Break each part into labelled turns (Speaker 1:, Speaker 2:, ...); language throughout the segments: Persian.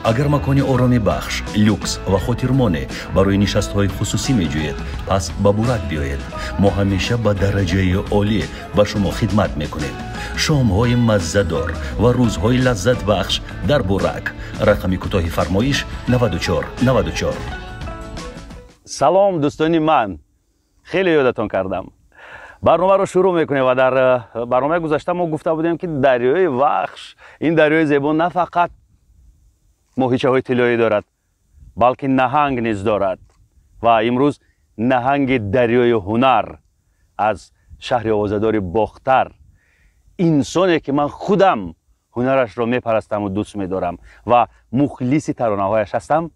Speaker 1: اگر مکان آرامی بخش، لوکس و خاطرمانه برای نشست‌های خصوصی می‌جویید، پس با بورک بیایید. ما همیشه با درجه عالی به شما خدمت می‌کنیم. شام‌های مزه‌دار و روزهای لذت بخش در بورک. رقم کوتاه فرمایش 94.
Speaker 2: سلام دوستان من. خیلی یادتون کردم. برنامه رو شروع می‌کنیم و در برنامه گذشته ما گفته بودیم که دریای وخش، این دریای زیبا نه فقط ماهیچه های طلایی دارد بلکه نهنگ نیز دارد و امروز نهنگ دریای هنر از شهر آوازه‌دار باختر، انسانی که من خودم هنرش را میپرستم و دوست میدارم و مخلص ترانه‌هایش هستم،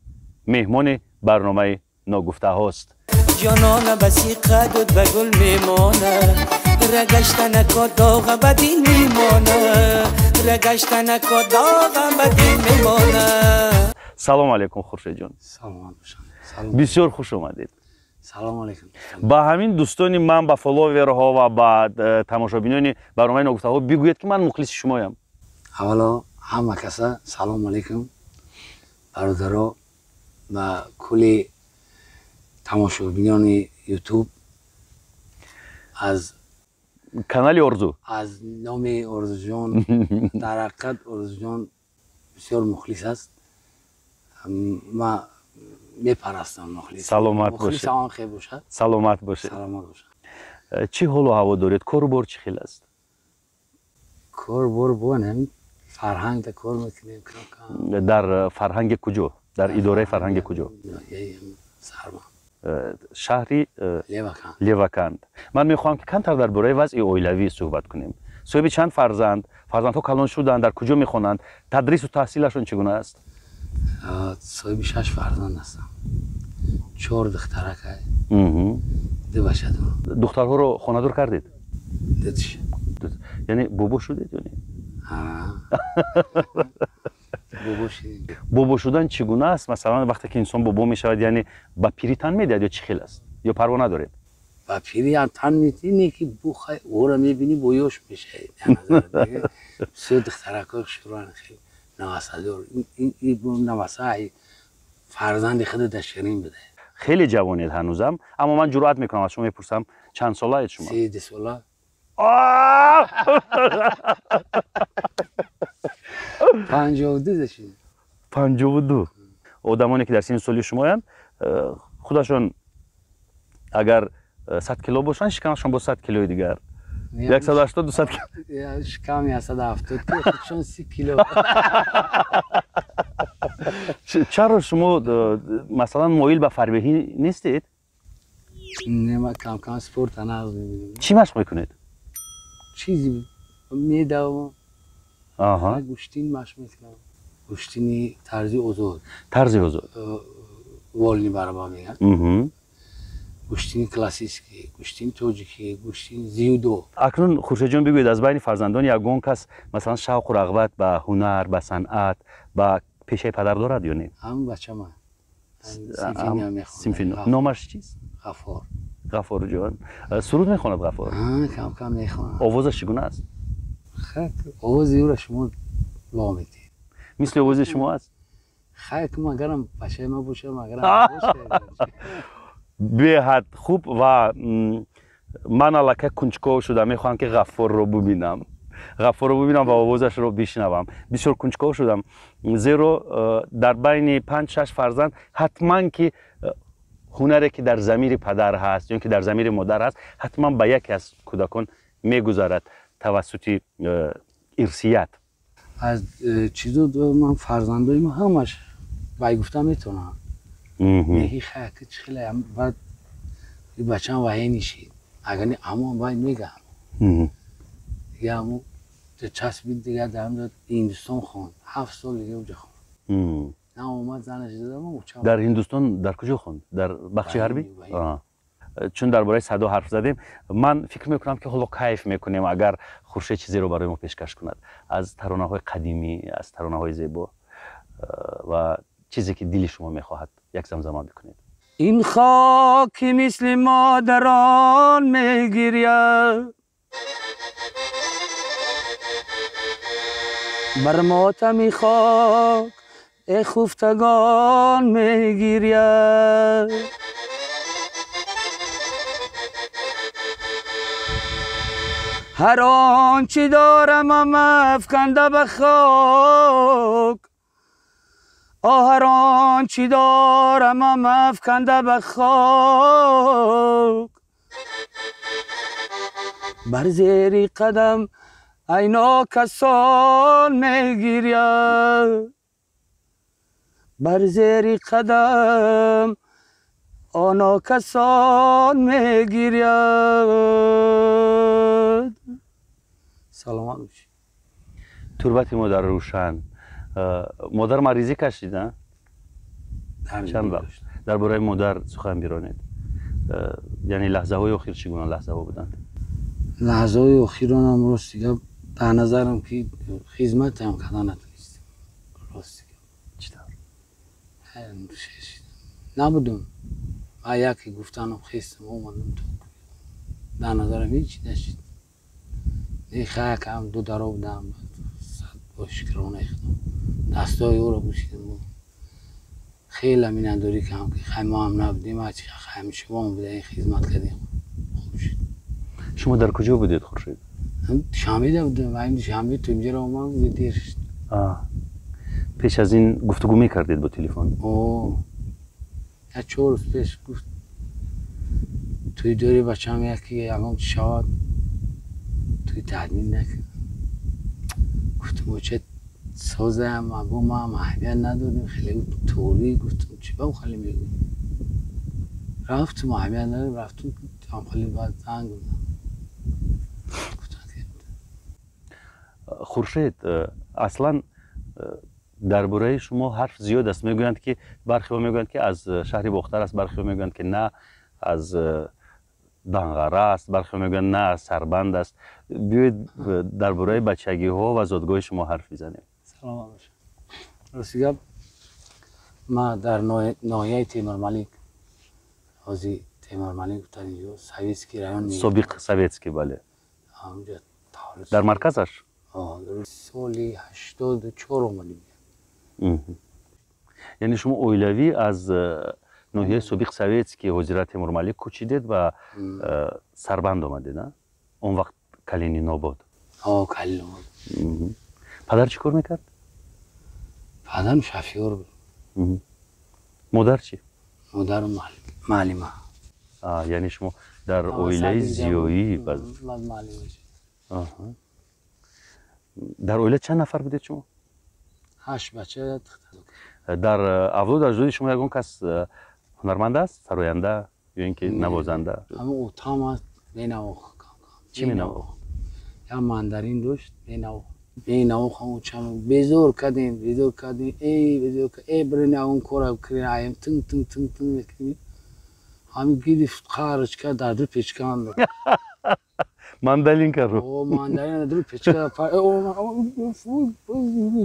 Speaker 2: مهمان برنامه ناگفته هاست.
Speaker 3: جانان بسی قد به گل میمانه، رگشتن که داغ بدین میمانه، رگشتن که داغ بدین میمانه.
Speaker 2: سلام علیکم خورشید جان.
Speaker 4: سلام.
Speaker 2: بسیار خوش اومدید.
Speaker 4: سلام علیکم.
Speaker 2: با همین دوستان من، با فالوورها و با تماشابینان برنامه ناگفته ها بگوید که من مخلص شمایم.
Speaker 4: اولا همه کسا سلام علیکم برادرها و کلی تماشابینان یوتیوب از
Speaker 2: کانال ارزو،
Speaker 4: از نام ارزو جان در حقیقت ارزو جان بسیار مخلص است. ما میپرستم مخلص.
Speaker 2: سلامت
Speaker 4: مخلص
Speaker 2: باشه.
Speaker 4: هم خیلی باشه.
Speaker 2: سلامت باشه.
Speaker 4: سلامت باشه.
Speaker 2: چی حال و هوا دارید؟ کار و بار چی خیلی است؟
Speaker 4: کار بار بونم فرهنگ تا کار میکنیم کم.
Speaker 2: در فرهنگ کجا؟ در اداره فرهنگ کجا؟
Speaker 4: سرما.
Speaker 2: شهری
Speaker 4: لیوکان.
Speaker 2: لیوکند. من میخوام که کمتر درباره وضع اویلوی صحبت کنیم. صاحب چند فرزندها کلان شدند، در کجا میخوانند، تدریس و تحصیلشون چگونه است؟
Speaker 4: صاحب 6 فرزند هستم. 4 دخترک هست. 2 بچه دارم.
Speaker 2: دخترها رو خانه دار کردید؟
Speaker 4: دیدش.
Speaker 2: یعنی بابا شدید یعنی؟
Speaker 4: بابا شدید.
Speaker 2: بابا شدن چگونه است؟ مثلا وقتی که انسان بابا میشود یعنی با پیری تن میدهد یا چی خیلی است؟ یا پروا ندارید؟
Speaker 4: با پیری هم تن میدینی که بخوای او را میبینی بویوش میشه. سه دخترک ها شروعن خیلی نواسه دار. این نواسه فرزند خود دشرین بده.
Speaker 2: خیلی جوانید هنوزم، اما من جرأت میکنم از شما میپرسم چند ساله اید شما؟
Speaker 4: 13 ساله. 52 داشتیم.
Speaker 2: 52. آدمانی که در سن سالی شما هستند خودشون اگر 100 کیلو باشن شکمشون با 100 کیلو دیگر 180 200 کیلو
Speaker 4: شکمی 170 خودشون 30 کیلو.
Speaker 2: چرا شما مثلا مایل به فربهی نیستید؟
Speaker 4: نه، ما کم کم سپورت نقض می‌بینیم.
Speaker 2: چی مشق میکنید؟
Speaker 4: چیزی میدوم. گوشتین مشق میکنم. گوشتینی طرزی اوزود.
Speaker 2: طرزی اوزود.
Speaker 4: والنی برابر میگن. گوشتین کلاسیکی، گوشتین توجیکی، گوشتین زیودو.
Speaker 2: اکنون خورشید جان بگویید از بین فرزندان یگان کس مثلا شوق و رغبت به هنر، به صنعت، به پیشه پدر دارد یا نه؟
Speaker 4: هم بچه من.
Speaker 2: سیمفونی هم میخوانه. نامش چیست؟
Speaker 4: غفار.
Speaker 2: غفار جان. سرود میخواند غفار؟
Speaker 4: کم کم میخوانم.
Speaker 2: آوازش چگونه است؟
Speaker 4: خیلی آوازی او را شما وامیدید.
Speaker 2: مثل آواز شما است؟
Speaker 4: خیلی که مگرم بچه ما باشه مگرم باشه.
Speaker 2: به حد خوب و من الکه کنجکاو شدم، میخوام که غفار رو ببینم. غفار رو ببینم و آوازش رو بشنوم. بسیار کنجکاو شدم، زیرا در بین 5-6 فرزند حتما که هنری که در ضمیر پدر هست یا که در ضمیر مادر هست حتما به یکی از کودکان میگذرد توسط ارثیت.
Speaker 4: از چیزو من فرزندای ما همش بای گفتم میتونم. میگی خیلی خیلی بعد بچه هم وحی نیشید. اگر نه اما باید میگم. دیگه همون چسبید دیگه در همون هندوستان خوند. 7 سال دیگه اونجا خوند. نه اومد زنش دادم.
Speaker 2: در هندوستان در کجا خوند؟ در بخش غربی؟ چون درباره صدا حرف زدیم، من فکر میکنم که حالا کیف میکنیم اگر خورشید چیزی رو برای ما پیشکش کند از ترانه‌های قدیمی، از ترانه‌های زیبا و چیزی که دل شما میخواهد یک زمزمه بکنید.
Speaker 3: این خاک مثل مادران میگیرید،
Speaker 4: بر ماتم خاک ای خفتگان میگیرید هر آنچه دارم افکنده به خاک هر آنچه دارم افکنده به خاک بر زیر قدم اینا کسان میگیرید بر زیر قدم آنا کسان میگیرید. سلامت باشی.
Speaker 2: تربت مادر روشن، مادر مریضی کشید نه؟ چند وقت در برای مادر سخن بیرانید، یعنی لحظه های اخیر چگونه لحظه ها بودند؟
Speaker 4: لحظه های اخیرانم راست دیگه در نظرم که خدمت هم کردن نتونستیم راست دیگه نبودم و یکی گفتنم خستم اومدم تو در نظرم هیچی نشید خیلی هم دو درا بودم صد با شکرانه خدم دستای او را بوشیدم خیلی همین انداری که هم که خیلی ما هم نبودیم هرچی خیلی شما بوده این خدمت کردیم خوب شد.
Speaker 2: شما در کجا بودید خورشید؟
Speaker 4: شامیده بودم و این شامید تو اینجا را اومد بود دیر شد.
Speaker 2: پیش از این گفتگو میکردید با تلفن؟
Speaker 4: یا 4 روز پیش گفت توی دوری بچه هم یکی الان شاد توی تدمین نکن گفتم چه سازه هم ابو ما هم اهمیت نداریم خیلی طوری گفتم چی با خیلی میگوی رفتم اهمیت نداریم رفتم هم خیلی باید زنگ بودم
Speaker 2: خورشید اصلا درباره شما حرف زیاد است. میگویند که برخی ها میگویند که از شهری باختر است، برخی ها میگویند که نه از دانغره است، برخی ها میگویند نه از سربند است. بیایید درباره بچگی ها و زادگاه شما حرف بزنیم.
Speaker 4: سلام باشه. راستی ما در ناحیه تیمورملیک حاضی تیمورملیک بودن اینجا سویتسکی رایون میگه
Speaker 2: سابق سویتسکی بله.
Speaker 4: همونجا
Speaker 2: در مرکزش؟
Speaker 4: سالی 84 اومدیم.
Speaker 2: یعنی شما اویلوی از ناحیه سابق سویتسکی حضرت تیمورملیک کوچیدید و سربند آمدید نه؟ اون وقت کالینینگراد بود.
Speaker 4: کالینینگراد.
Speaker 2: پدر چی کار میکرد؟
Speaker 4: پدرم شفیار بود.
Speaker 2: مادر چی؟
Speaker 4: مادر معلمه.
Speaker 2: یعنی شما در اویله زیایی بعد
Speaker 4: معلمه.
Speaker 2: در اویله چند نفر بودید شما؟
Speaker 4: 8 بچه.
Speaker 2: در اولاد اجداد شما یگان کس هنرمند است؟ سراینده یا اینکه نوازنده؟
Speaker 4: همه اوتام است بینواخ.
Speaker 2: چی بینواخ؟
Speaker 4: یا ماندارین داشت بینواخ همون چند بزرگ کردیم ای برنه اون کارا کردیم ایم تنگ میکنیم همین گرفت خارج کرد در دو پیچکان
Speaker 2: ماندارین کرد
Speaker 4: ماندارین در دو پیچکان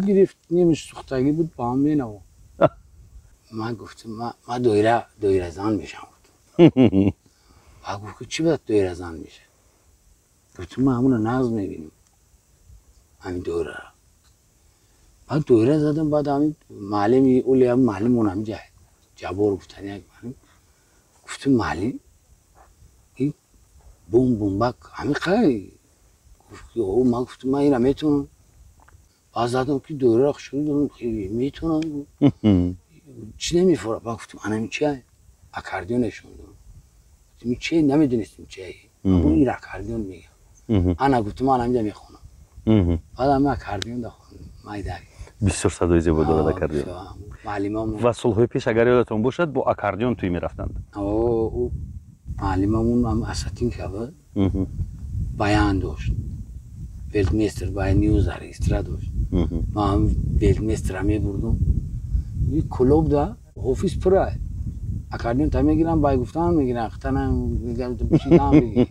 Speaker 4: گرفت نیمش سوختگی بود با هم بینواخ من گفتم ما دویره زن میشم و گفت چی باید دویره زن میشه گفتم ما همون نظم میبینیم همین دویره را بعد دویره زدم بعد همین معلمی اولی هم معلم اونم جبار گفتن یک معلم گفتم معلم این بومبک همین خیلی گفت ما گفتم من این را میتونم بعد زدم که دویره را شروع خیلی میتونم چی نمیفوره بعد گفتم انا چیه اکاردیونشون گفتم چیه نمیدونستم چیه اون این اکاردیون میگم انا گفتم من همینجا میخونم بعد هم اکاردیون دخونم مایداری
Speaker 2: بسیار صدای زیبا دارد اکاردیون
Speaker 4: معلممون
Speaker 2: و سالهای پیش اگر یادتون باشد با اکاردیون توی میرفتند
Speaker 4: معلممون هم اساتین که بود بیان داشت ولتمیستر باید نیوز ارکسترا داشت ما هم ولتمیستر هم میبردم این کلوب دا آفیس پره اکاردیون تا میگیرم باید گفتن میگیرم اختنم میگم تو بشیدم بگی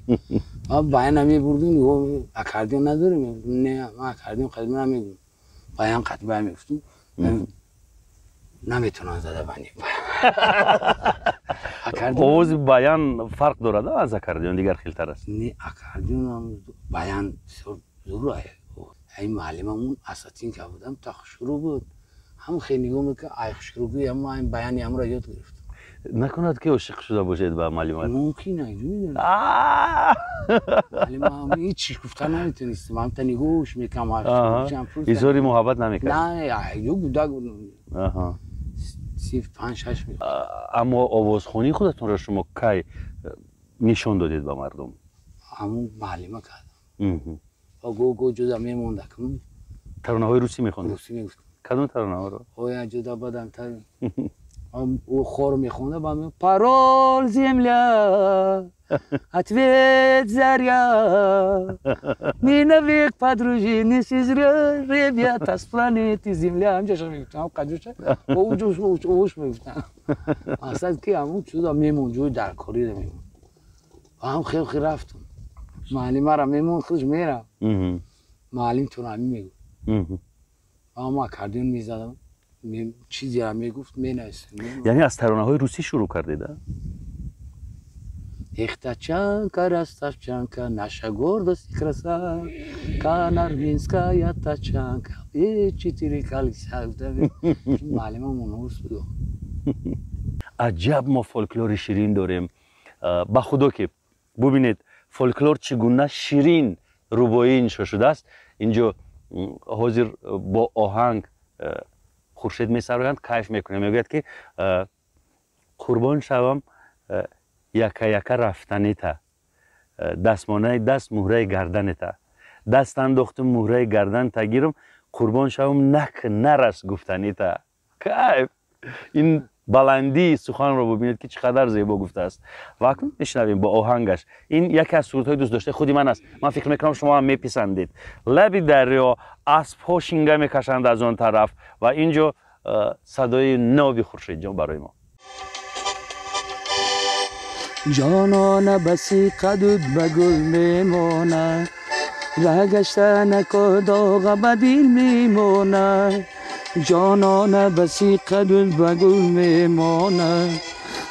Speaker 4: بیان هم میبردم اکاردیون نداریم نه ما اکاردیون خیلی نمیگم بیان قطع باید میگفتم نمیتونن زده بندیم
Speaker 2: آواز بیان فرق دارد از اکاردیون دیگر خیلتر است
Speaker 4: نه اکاردیون هم بیان زور آید این معلممون اساتین که بودم تا شروع بود هم خیلی نگاه که ای شروعی اما این بیانی هم را یاد گرفتم.
Speaker 2: نکند که عاشق شده باشید به معلمت؟
Speaker 4: ممکنه میدونی. معلم هیچ گفتن نمیتونستم. من تا نگوش میکنم
Speaker 2: ایزوری محبت نمیکنم.
Speaker 4: نه یو بوده گفتم. 5-6 میکنم.
Speaker 2: اما آوازخوانی خودتون را شما کی نشان دادید به مردم؟
Speaker 4: همون معلمه کردم. با گو جدا میمونده کنم.
Speaker 2: ترانه های روسی میخوند؟
Speaker 4: روسی میگفتم.
Speaker 2: کدوم ترانه ها رو؟
Speaker 4: اوه جدا بدم تا او خور میخونده با من пароль земля ответ заря мы навек подружили ребята с планеты земля همجا شما میگفتم قدرشه اوش میگفتم اصلا که همون چودا میمون جوی در کاری رو میمون و هم خیلی رفتم معلمه را میمون خودش میرم معلم تو نمی میگو اما اکاردیون میزدم چیزی را میگفت مینویسم.
Speaker 2: یعنی از ترانه های روسی شروع کردید؟
Speaker 4: Ихтачанка, ростовчанка, наша гордость и краса, Канарминская тачанка, и 4 колеса. معلممون روس بود.
Speaker 2: عجب ما فولکلور شیرین داریم. با خدا که ببینید فولکلور چگونه شیرین روبایی انشا شده است. اینجا حاضر با آهنگ خورشید میسراند کیف میکنه میگوید که قربان شوم یکا یکا رفتنیتا دستمانه دست مهره گردنیتا دست انداختم مهره گردن تا گیرم قربان شوم نرس گفتنیتا. کیف این بلندی سخن رو ببینید که چقدر زیبا گفته است و اکنون میشنویم با آهنگش. این یکی از صورت‌های دوست داشته خودی من است. من فکر میکنم شما هم میپسندید. لب دریا اسب‌ها شینگه میکشند از آن طرف و اینجا صدای ناوی خورشید جان برای ما.
Speaker 4: جانانه بسی قدود به گل میمونه رگشته نکو داغ به دل میمونه جانانه بسی قدود به گل میمونه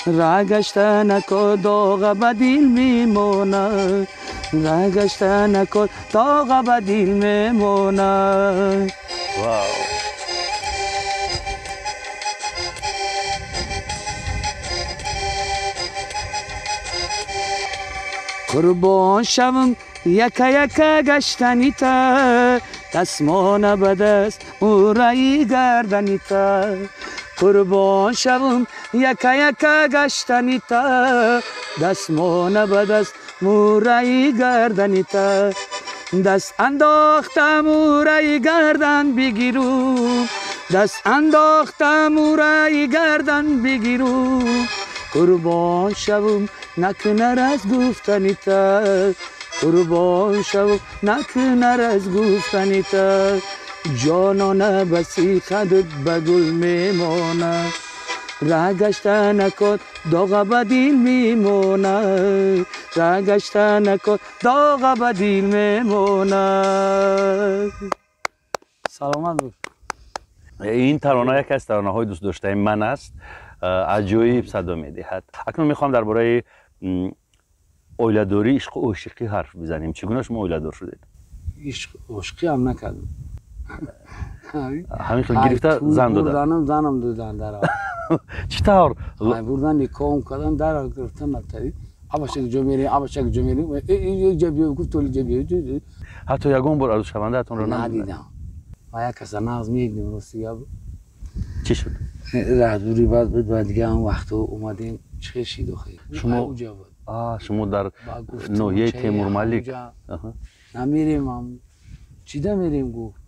Speaker 4: رگشته نکو داغ به دل میمونه رگشته نکو داغ به دل میمونه.
Speaker 2: واو.
Speaker 4: قربان شوم یکا یکا گشتنیتا دستمانه به دست مورایی گردنیتا قربان شوم یکا یکا گشتنیتا دستمانه به دست مورایی گردنیتا دست انداختم مورایی گردن بگیرم دست انداختم مورایی گردن بگیرم قربان شوم نکنر از گفتنیتا قربان شوم نکنر از گفتنیتا جانانه بسی خدت به گل میمانه رگشته نکن داغ به دل میمونه رگشته نکن داغ به دل میمونه. سلامت باش.
Speaker 2: این ترانه یکی از ترانه های دوست داشته من است. عجایب صدا میدهد. اکنون میخوام درباره اولیداری عشق و عاشقی حرف بزنیم. چگونه شما اولیدار شدید؟
Speaker 4: عشق عاشقی هم نکردم.
Speaker 2: همینطور گرفته زن دادن.
Speaker 4: زنم دادن در
Speaker 2: چطور؟
Speaker 4: بردن نکاهم کردن در گرفتن نتاری. آبشک جمیری آبشک جمیری این جبیه گفت تولی جبیه.
Speaker 2: حتی یگان بار عروس شونده اتون رو
Speaker 4: ندیدم. و یک کس ناز میدیم روسیه.
Speaker 2: چی شد؟
Speaker 4: راهدوری بعد دیگه اون وقت اومدیم چه شید خیلی.
Speaker 2: شما در ناحیه تیمورملک
Speaker 4: نمیریم هم چیده میریم گفت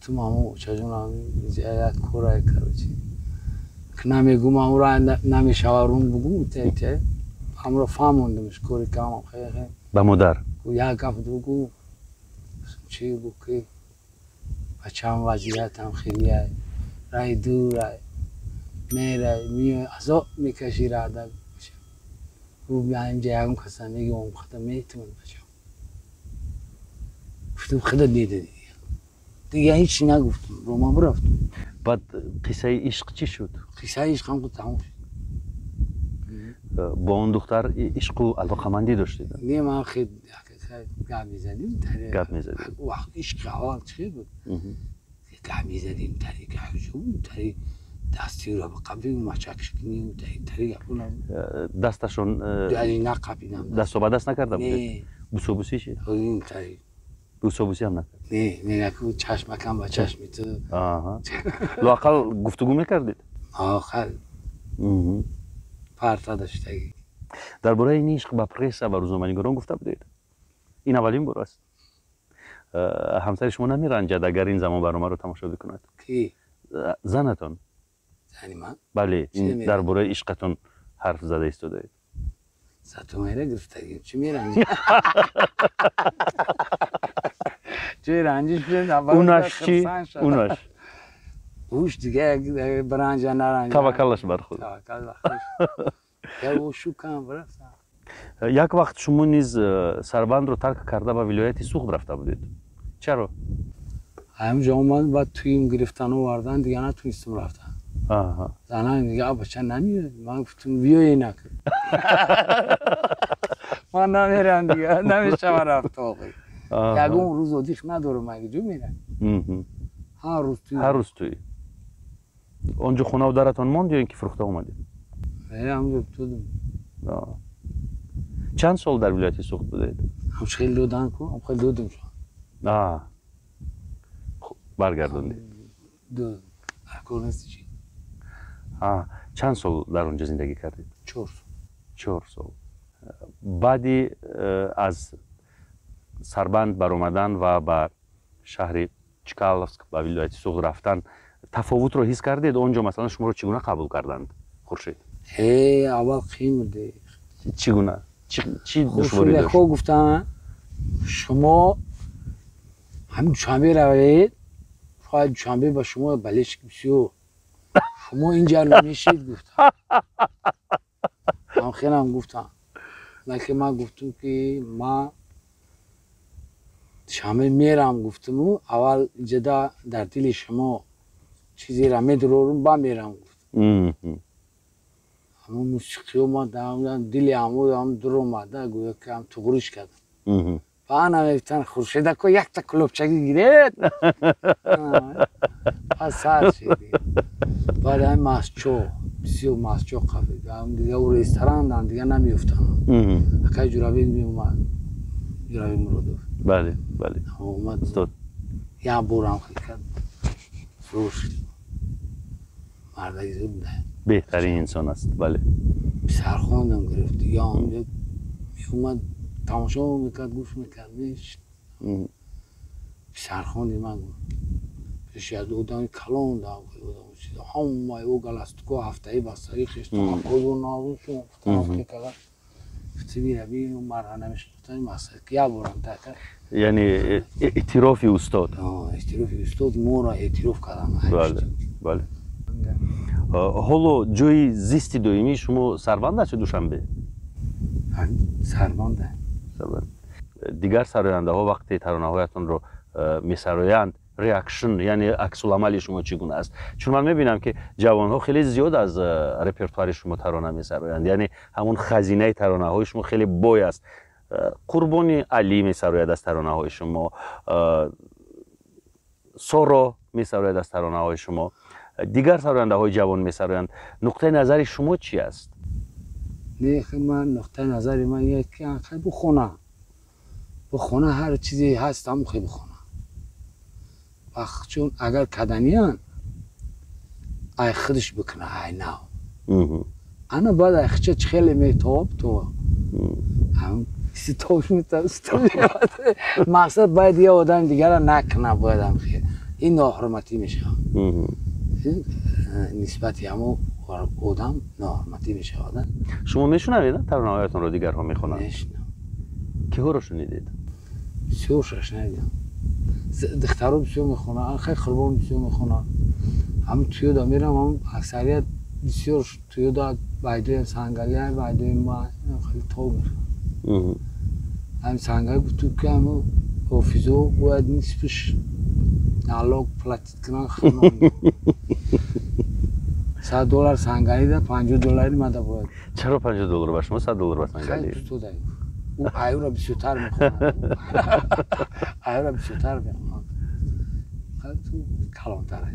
Speaker 4: تو مامو چجون هم زیاد کورای کروچی که نمیگم اون را نمیشاورم بگم ته هم را فهموندمش کوری کام خیلی
Speaker 2: با مادر
Speaker 4: یا گفت بگو چی بگو که بچه‌م وضعیت هم خیلی رای دور میره میاد میکشی را دل او بیایم جایم کسان میگم اون خدا میتونه بچه‌م گفتم خدا دیده دیگه هیچ نگفتم رو ما برفتم.
Speaker 2: بعد قصه عشق چی شد؟
Speaker 4: قصه عشق هم تموم شد.
Speaker 2: با اون دختر عشق و علاقه‌مندی داشتید؟
Speaker 4: نه من خیلی گپ میزدیم تری
Speaker 2: گپ میزدیم
Speaker 4: وقت عشق اول چی بود گپ میزدیم تری گپ تری دستی رو به قبلی مچک شکنیم تری گپونه
Speaker 2: دستشون
Speaker 4: داری نقبیدم
Speaker 2: دست و دست نکردم
Speaker 4: نه
Speaker 2: بوسوبوسی چی؟
Speaker 4: این تری
Speaker 2: بوسوبوسی هم نکرد
Speaker 4: نه میگه که چشمکم با چشمی تو
Speaker 2: آها لااقل گفتگو میکردید
Speaker 4: آخر پرتا داشتگی
Speaker 2: درباره این عشق به پرس و روزنامه‌نگاران گفته بودید این اولین بار است همسر شما نمیرنجد اگر این زمان برنامه رو تماشا بکند
Speaker 4: کی
Speaker 2: زنتون
Speaker 4: زنی من
Speaker 2: بله این درباره عشقتون حرف زده ایستاده
Speaker 4: ساتو میره گرفتگی چی میرنجی چی رنجش بیاد
Speaker 2: اوناش چی اوناش
Speaker 4: اوش دیگه برنج نرنج
Speaker 2: توکلش بر خود
Speaker 4: توکل بر خود یا او شو کم برفتم
Speaker 2: یک وقت شما نیز سربند رو ترک کرده به ولایت سوخت رفته بودید چرا
Speaker 4: همینجا اومد بعد توی این گرفتن و وردن دیگه نتونستم رفتم زنان دیگه بچه نمیاد من گفتم بیایی نکن من نمیرم دیگه نمیشم رفت آقای یکم روز و دیخ ندارم مگه جو میرم هر روز توی اونجا خونه و درتان ماند یا اینکه فروخته اومدید همونجا بودم
Speaker 2: چند سال در ولایت سوخت بودید
Speaker 4: همش خیلی دودن کن خیلی دودم شد
Speaker 2: برگردوندید
Speaker 4: دو اکونستی چی
Speaker 2: چند سال در اونجا زندگی کردید
Speaker 4: 4
Speaker 2: سال بعدی از سربند بر اومدن و به شهر چکالفسک و ولایت سوخت رفتن تفاوت رو حس کردید اونجا مثلا شما رو چگونه قبول کردند خورشید
Speaker 4: اول خیلی مرده
Speaker 2: چگونه چی دشواری داشت
Speaker 4: خود گفتن شما همین دوشنبه روید فقط دوشنبه با شما بلش بسیو شما اینجا نمیشید گفتم من خیلی هم گفتم لیکن من گفتم که من شامل میرم گفتم اول جدا در دل شما چیزی را میدرورم با میرم گفتم اما موسیقی ما دل هم در اومده گویا که هم تغریش کردم فانا میفتن خورشید که یک تا کلوبچگی گیرید پس سر شدید بعد هم ماسچو بسیار ماسچو خفید هم دیگه او ریستران دارن دیگه نمیفتن اکای جرابی میومد جرابی مرودوف
Speaker 2: بله
Speaker 4: اومد استاد یا بورم خیلی کرد فروش مردی زود ده
Speaker 2: بهترین انسان است بله
Speaker 4: سرخوندم گرفت یا اونجا میومد تماشا میکرد گوش میکرد نیست سرخوندی من پیش از اودانی کلون دام همه او گلستگو هفتهی بستایی خیشتم کدو نازوشون فتنافتی کلن فتی بیربی و مرحنمش نفتانی مسئله که یا برم تکر
Speaker 2: یعنی اعترافی استاد
Speaker 4: اعترافی استاد مورا اعتراف کردم
Speaker 2: بله حالا جوی زیستی دویمی شما سربند است دوشنبه؟
Speaker 4: سربنده
Speaker 2: دیگر سراینده ها وقتی ترانه هایتون رو میسرایند ریاکشن یعنی عکس العمل شما چگونه است چون من میبینم که جوان ها خیلی زیاد از رپرتوار شما ترانه میسرایند یعنی همون خزینه ترانه های شما خیلی بوی است قربانی علی میسراید از ترانه های شما سورو میسراید از ترانه های شما دیگر سراینده های جوان میسرایند نقطه نظر شما چی است
Speaker 4: نه من نقطه نظر من یکی خیلی بخونه هر چیزی هست هم خیلی بخونه چون اگر کدنیان ای خودش بکنه ای نو انا باید ای خچه خیلی میتاب تو هم کسی توش میتاب مقصد باید یه آدم دیگر را نکنه باید هم خیلی این ناحرمتی میشه نسبتی همو آدم ناحرمتی میشه آدم
Speaker 2: شما میشنوید ترانه هایتون رو دیگر ها میخونن؟
Speaker 4: میشنم
Speaker 2: که ها رو شنیدید؟
Speaker 4: بسیار شنیدم دخترها بسیار میخونن خیلی خربان بسیار میخونن هم توی دا میرم هم اکثریت بسیار توی دا بایده سنگلی های بایده ما خیلی تو میخونن هم سنگلی بودو که هم حافظو باید نصفش نالاک پلاتیت کنن خونن $100 سنگلی ده $50 مده باید
Speaker 2: چرا $50 به شما $100 به سنگلی؟
Speaker 4: خیلی تو داریم او ایو را بیشتر میخونم ایو را بیشتر میخونم تو کلانتره.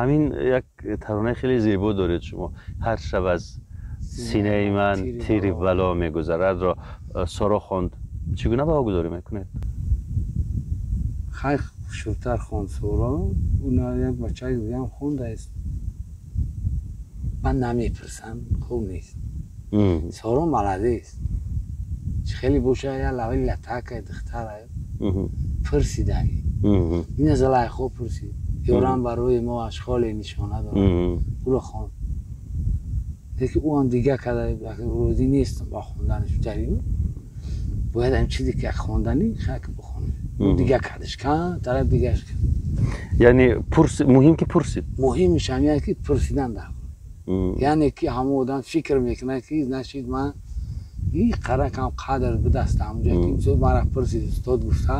Speaker 2: همین یک ترانه خیلی زیبا دارید شما. هر شب از سینه من تیری بلا میگذرد را سارا خواند. چگونه واگذاری میکنید؟
Speaker 4: خیلی شوتر خواند سارا. اون یک بچه دیگه هم خونده است. من نمیپرسم خوب نیست. سارا ملده است. خیلی بوشه یا لوی لطکه دختره پرسیده. این از لای خوب پرسید. یارم برای ما اشغال نشانه داره. او را خواند. دیگه او هم دیگه کده روزی نیست با خوندنش جریمه. باید این چیزی که خواندنی خیلی بخونه. دیگه کدش کن طرف دیگهش کن.
Speaker 2: یعنی مهم که پرسید.
Speaker 4: مهمش همینه که پرسیدن در. یعنی که همه آدم فکر میکنه که نشید من این قرار کم قدر به دستم اونجا که این صد مرا پرسید استاد گفته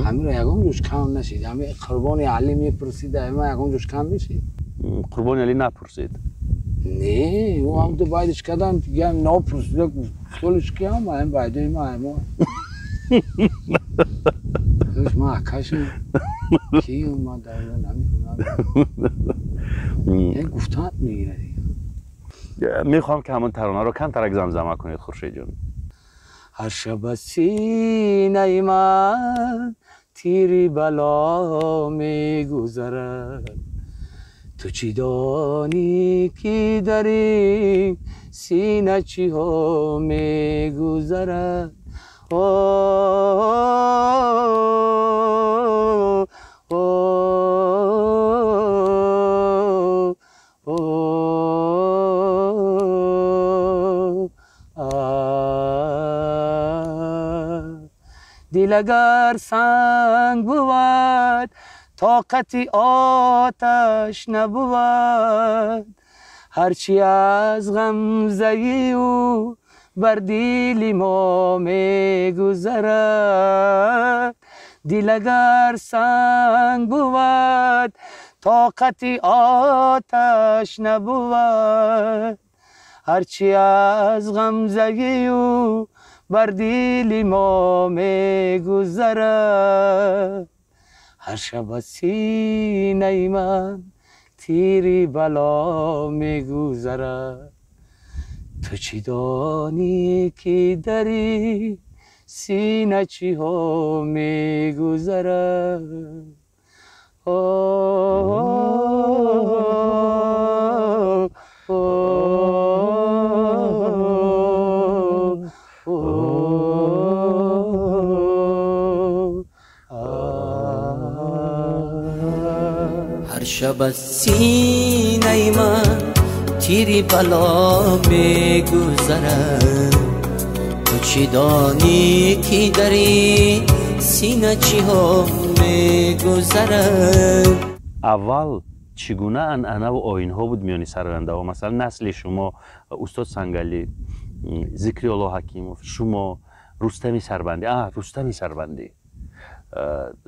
Speaker 4: همین را یکم جوش کم نشید. همین قربان علی میپرسید همین یکم جوش کم میشید.
Speaker 2: قربان علی نپرسید؟
Speaker 4: نه او هم تو بایدش کردن دیگه هم نپرسید خلوش که هم هم بایده ما ما اکشم کی اومد در نمیکنم یعنی گفتن میگیره دیگه.
Speaker 2: میخوام که همون ترانه رو کم ترک زمزمه کنید خورشید جون.
Speaker 4: هر شب سینه من تیری بلا میگذرد تو چی دانی که در این سینه چی ها میگذرد. دل اگر سنگ بود طاقتی آتش نبود هرچی از غمزه او بر دل ما میگذرد. دل اگر سنگ بود طاقتی آتش نبود هرچی از غمزه او بر دل ما میگذرد. هر شب سینه من تیری بلا میگذرد تو چی دانی که داری سینه چی ها میگذرد.
Speaker 3: هر شب از سینه من تیری بلا میگذرد تو چی دانی که داری سینه چی ها میگذرد.
Speaker 2: اول چگونه انعنه و آیین ها بود میانی سرونده ها؟ مثلا نسل شما استاد سنگلی، ذکری الله حکیموف، شما رستمی سربندی. رستمی سربندی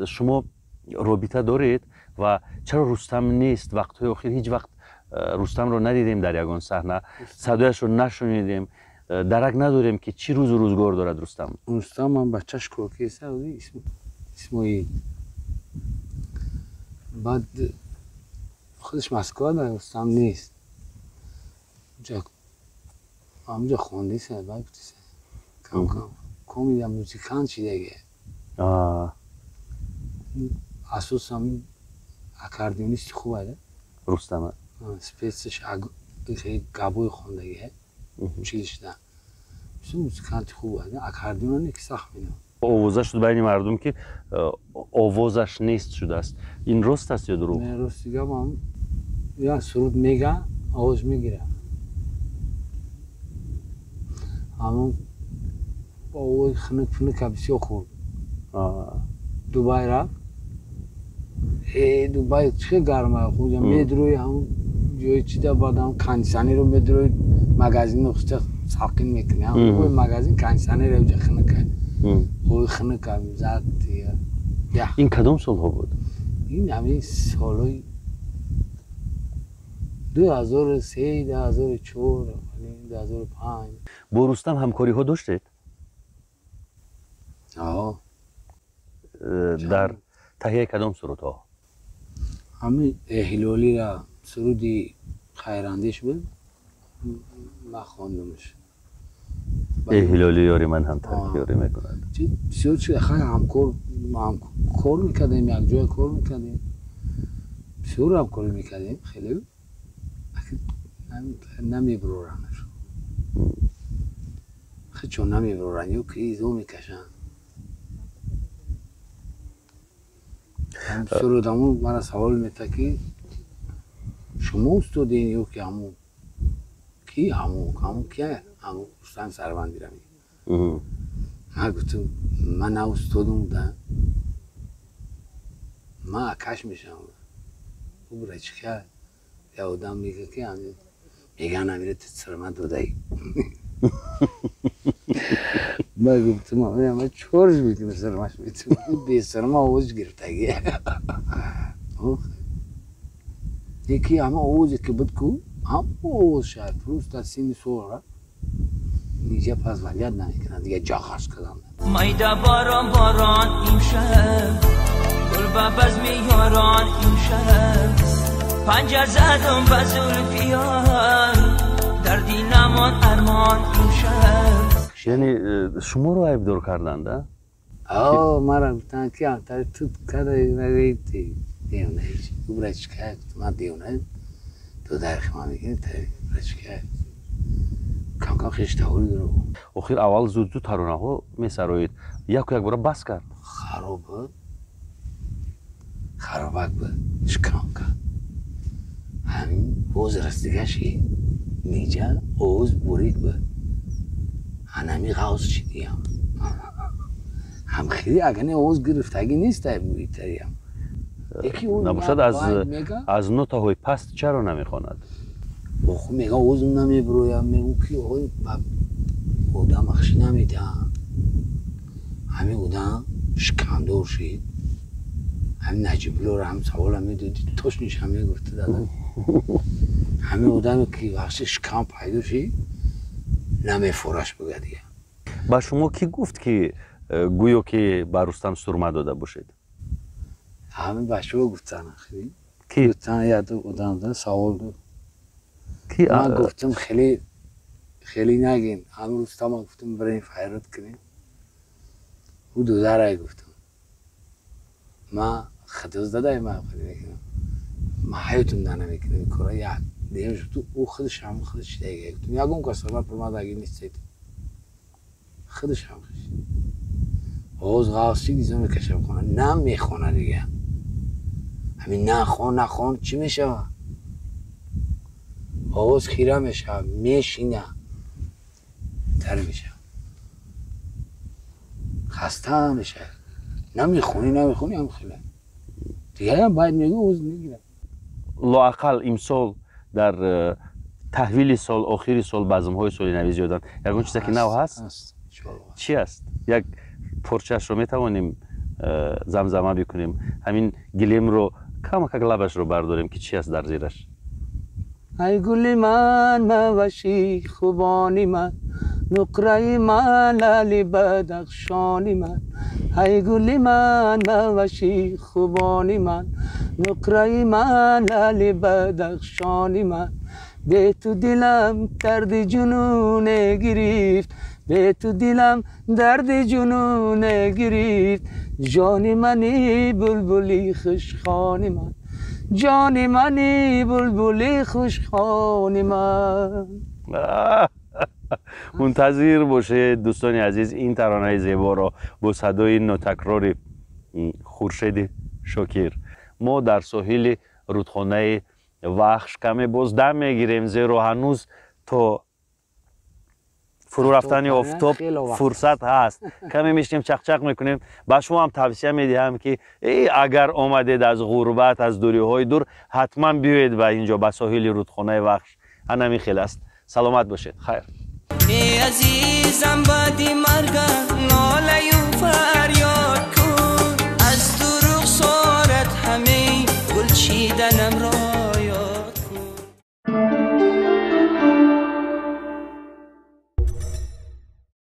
Speaker 2: شما رابطه دارید و چرا رستم نیست؟ وقتهای اخیر هیچ وقت رستم رو ندیدیم در یگان صحنه، صدایش رو نشنیدیم، درک نداریم که چی روز و روزگار دارد رستم.
Speaker 4: رستم هم بچهش کوکی سعودی اسماعیل بعد خودش مسکوت داره رستم نیست همونجا خونده سه باید بودیسه کم کمیدی هم موزیکان چی دیگه اساس هم اکاردیونیستی خوبه ده
Speaker 2: رستم
Speaker 4: سپیسش خیلی گابوی خوندگیه چیزش ده موزیکانتی خوبه ده اکاردیون نیکی سخت مینه
Speaker 2: آوازش شد بین مردم که آوازش نیست شده است. این راست است یا دروغ؟
Speaker 4: نه راست دیگه هم یا سرود میگه آواز میگیره همون با آواز خنک فنک بسیار خوب. دوبای رفت دوبای چه گرمه خوب میدروی همون جای چیده بعد هم کنسانی رو میدروی مگازین رو خسته ساکن میکنه همون مگازین کنسانی رو جا خنکه خوی خنکه زد دیگه.
Speaker 2: این کدام سال ها بود؟
Speaker 4: این همه سالای 2003 2004 2005.
Speaker 2: با رستم همکاری ها داشتید؟ در تهیه کدام سرود ها؟
Speaker 4: همین اهلالی را سرودی خیراندیش بود ما خواندمش.
Speaker 2: اهلالی یاری من هم یاری میکند.
Speaker 4: بسیار چیز خیلی همکار میکردیم، یک جای کار میکردیم، بسیار همکار میکردیم. خیلی نمیبرورنش، خیلی چون نمیبرورن یو که ایزو میکشن. سرودمون مرا سوال میده که شما استودین یو که همون کی همون کیه؟ همون رستم سروندی را میگه. من گفتم من نه استودم بودم، من کش میشم. او برای چی کرد؟ یا آدم میگه که همین میگه نمیره سرما دودایی. من گفتم من چورش میکنه سرماش میتونم بی سرما آوز گرفتگیه. یکی همه آوزی که بود که هم آوز شاید روز در سینی سور نیجه پس ولیت نمیکنن دیگه جا خواست کدن.
Speaker 5: مایده باران امشب گل ببز میاران امشب پنجر زدم به زلفیان دردی نمان ارمان امشب.
Speaker 2: یعنی شما رو عیبدار کردند؟
Speaker 4: مرا گفتن که انتر تو کده نگیتی دیونه هیچ تو برای چکه من دیونه تو در خیمه میگه برای چکه کم خیش تاوری داره.
Speaker 2: آخر اول زود ترانه ها میسرایید یک بار بس کرد.
Speaker 4: خرابک بود چکم کرد همین اوز رستگشی نیجه اوز بوریک بود هنمی غاز چی دیم هم خیلی اگه اوز گرفتگی نیست بویی تریم.
Speaker 2: نباشد از نوتا های پست چرا نمیخواند؟
Speaker 4: خب میگه اوزم نمیبرویم میگو که آقای بودم اخشی نمیدم همین بودم شکندور شید همین نجیبلو رو هم سوال هم میدودی توش نیش همه گفته دادم همین بودم که وقتی شکم پیدا شید نمیفورش بگه دیگه.
Speaker 2: با شما کی گفت که گویو که با رستم سرما داده باشید؟
Speaker 4: همین بچه ها گفتن خیلی
Speaker 2: کی؟
Speaker 4: گفتن یاد بودن سوال دو من گفتم خیلی نگین همین رستم ها گفتم برای فیرات کنیم او دو داره گفتم من خدوز داده من خیلی میکنم من حیاتون دانه میکنم کارا یک دیگه شد او خودش هم خودش دیگه گفتم یکم کسرمت پر ما داگی نیستید خودش هم خودش اوز غاسی دیزو میکشم کنه نمیخونه دیگه همین نخون چی میشه اوز خیره میشه میشینه تر میشه خسته میشه نمیخونی هم خیلی دیگه هم باید میگه اوز میگیره.
Speaker 2: لااقل امسال در تحویل سال آخری سال بزم‌های سال نوی زیادن یکون چیزی که نو هست؟ چی است؟ یک پرچش رو میتوانیم زمزمه بکنیم همین گلیم رو کم لبش رو برداریم که چی است در زیرش؟
Speaker 4: ای گل من موشی خوبانی من نقره من لالی بدخشانی من ای گل من موشی خوبانی من نقره من لالی بدخشانی من به تو دلم درد جنون گرفت به تو دلم درد جنون گرفت جان منی بلبلی خوشخوانی من جان منی بلبلی خوشخوانی من.
Speaker 2: منتظر باشه دوستان عزیز این ترانه زیبا را با صدای نوتکرار خورشید شاکر ما در ساحل رودخانه وخش کمی باز دم میگیریم زیرا هنوز تا فرو رفتن آفتاب فرصت هست کمی میشیم چقچق میکنیم. با شما هم توصیه میدیم که اگر آمدید از غربت از دوری های دور حتما بیایید به اینجا به ساحل رودخانه وخش همین خیلی است. سلامت باشید. خیر.
Speaker 5: ای عزیزم بعد مرگ